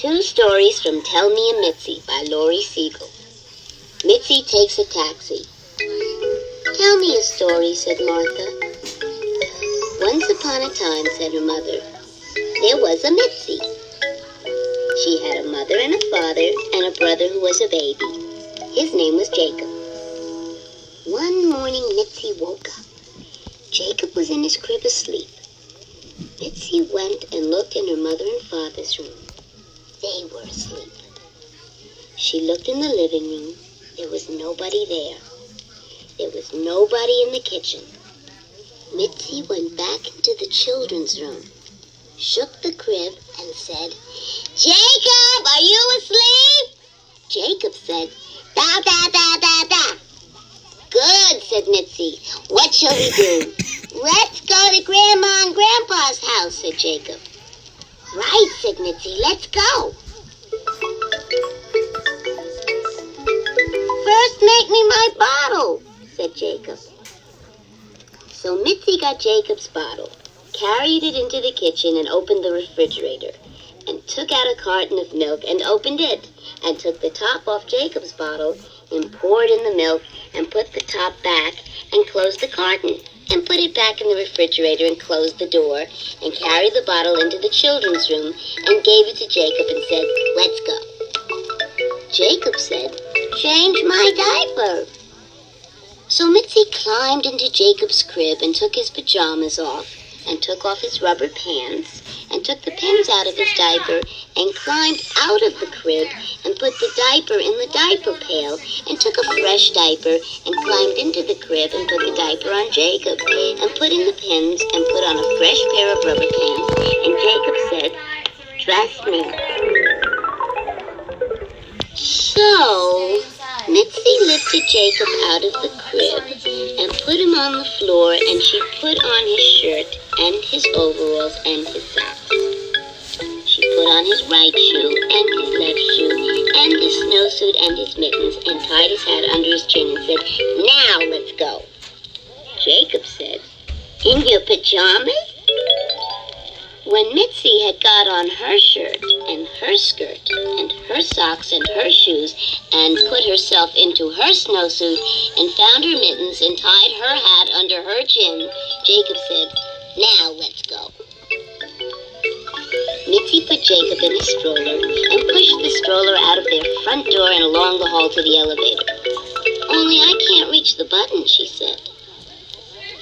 Two stories from Tell Me a Mitzi by Laurie Siegel. Mitzi takes a taxi. Tell me a story, said Martha. Once upon a time, said her mother, there was a Mitzi. She had a mother and a father and a brother who was a baby. His name was Jacob. One morning, Mitzi woke up. Jacob was in his crib asleep. Mitzi went and looked in her mother and father's room. They were asleep. She looked in the living room. There was nobody there. There was nobody in the kitchen. Mitzi went back into the children's room, shook the crib, and said, Jacob, are you asleep? Jacob said, Da, da, da, da, da. Good, said Mitzi. What shall we do? Let's go to Grandma and Grandpa's house, said Jacob. Right, said Mitzi. Let's go. First make me my bottle, said Jacob. So Mitzi got Jacob's bottle, carried it into the kitchen and opened the refrigerator, and took out a carton of milk and opened it, and took the top off Jacob's bottle and poured in the milk and put the top back and closed the carton and put it back in the refrigerator and closed the door and carried the bottle into the children's room and gave it to Jacob and said, let's go. Jacob said, change my diaper. So Mitzi climbed into Jacob's crib and took his pajamas off and took off his rubber pants and took the pins out of his diaper and climbed out of the crib and put the diaper in the diaper pail and took a fresh diaper and climbed into the crib and put the diaper on Jacob and put in the pins and put on a fresh pair of rubber pants. And Jacob said, trust me. So Mitzi lifted Jacob out of the crib and put him on the floor, and she put on his shirt and his overalls and his socks. She put on his right shoe and his left shoe and his snowsuit and his mittens and tied his hat under his chin and said, now let's go. Jacob said, in your pajamas? When Mitzi had got on her shirt and her skirt and her socks and her shoes and put herself into her snowsuit and found her mittens and tied her hat under her chin, Jacob said, now let's go. Mitzi put Jacob in his stroller and pushed the stroller out of their front door and along the hall to the elevator. Only I can't reach the button, she said.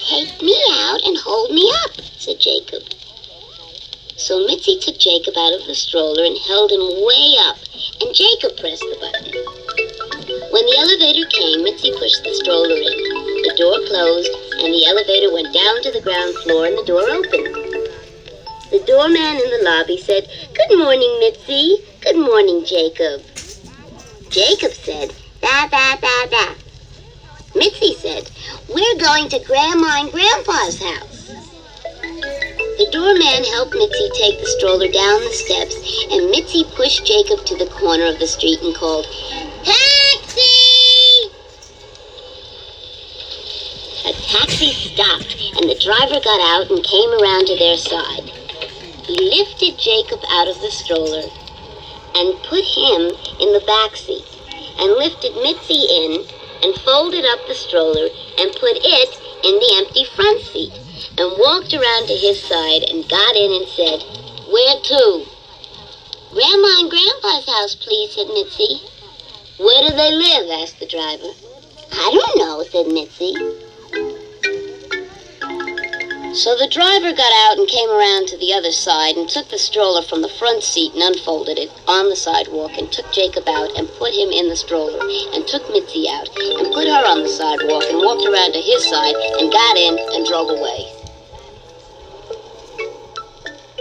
Take me out and hold me up, said Jacob. So Mitzi took Jacob out of the stroller and held him way up, and Jacob pressed the button. When the elevator came, Mitzi pushed the stroller in. The door closed, and the elevator went down to the ground floor, and the door opened. The doorman in the lobby said, good morning, Mitzi. Good morning, Jacob. Jacob said, da, da, da, da. Mitzi said, we're going to Grandma and Grandpa's house. The doorman helped Mitzi take the stroller down the steps, and Mitzi pushed Jacob to the corner of the street and called, taxi! A taxi stopped, and the driver got out and came around to their side. He lifted Jacob out of the stroller and put him in the back seat, and lifted Mitzi in and folded up the stroller and put it in the empty front seat, and walked around to his side and got in and said, where to? Grandma and Grandpa's house, please, said Mitzi. Where do they live? Asked the driver. I don't know, said Mitzi. So the driver got out and came around to the other side and took the stroller from the front seat and unfolded it on the sidewalk and took Jacob out and put him in the stroller and took Mitzi out and put her on the sidewalk and walked around to his side and got in and drove away.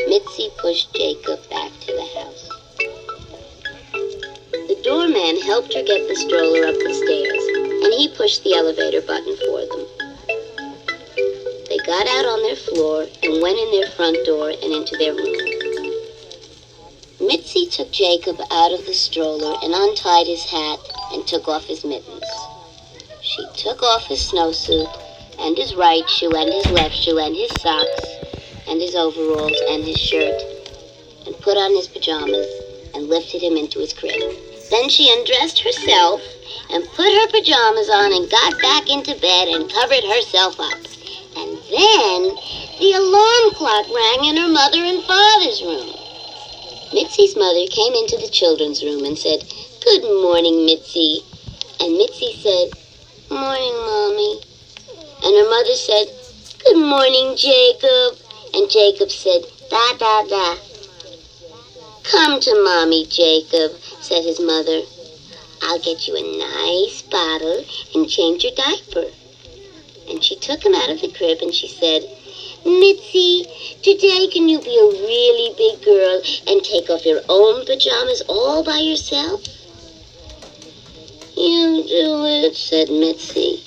Mitzi pushed Jacob back to the house. The doorman helped her get the stroller up the stairs, and he pushed the elevator button for them. They got out on their floor and went in their front door and into their room. Mitzi took Jacob out of the stroller and untied his hat and took off his mittens. She took off his snowsuit and his right shoe and his left shoe and his socks and his overalls and his shirt and put on his pajamas and lifted him into his crib. Then she undressed herself and put her pajamas on and got back into bed and covered herself up. And then the alarm clock rang in her mother and father's room. Mitzi's mother came into the children's room and said, "Good morning, Mitzi." And Mitzi said, "Morning, Mommy." And her mother said, "Good morning, Jacob." And Jacob said, "Da, da, da." "Come to Mommy, Jacob," said his mother. "I'll get you a nice bottle and change your diaper." And she took him out of the crib and she said, "Mitzi, today can you be a really big girl and take off your own pajamas all by yourself?" "You do it," said Mitzi.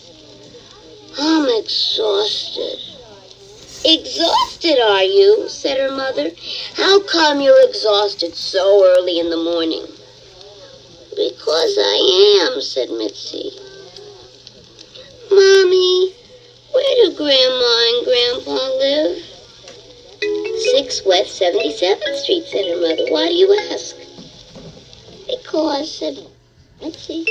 "I'm exhausted." "Exhausted, are you?" said her mother. "How come you're exhausted so early in the morning?" "Because I am," said Mitzi. "Mommy, where do Grandma and Grandpa live?" 6 West 77th Street, said her mother. "Why do you ask?" "Because," said Mitzi.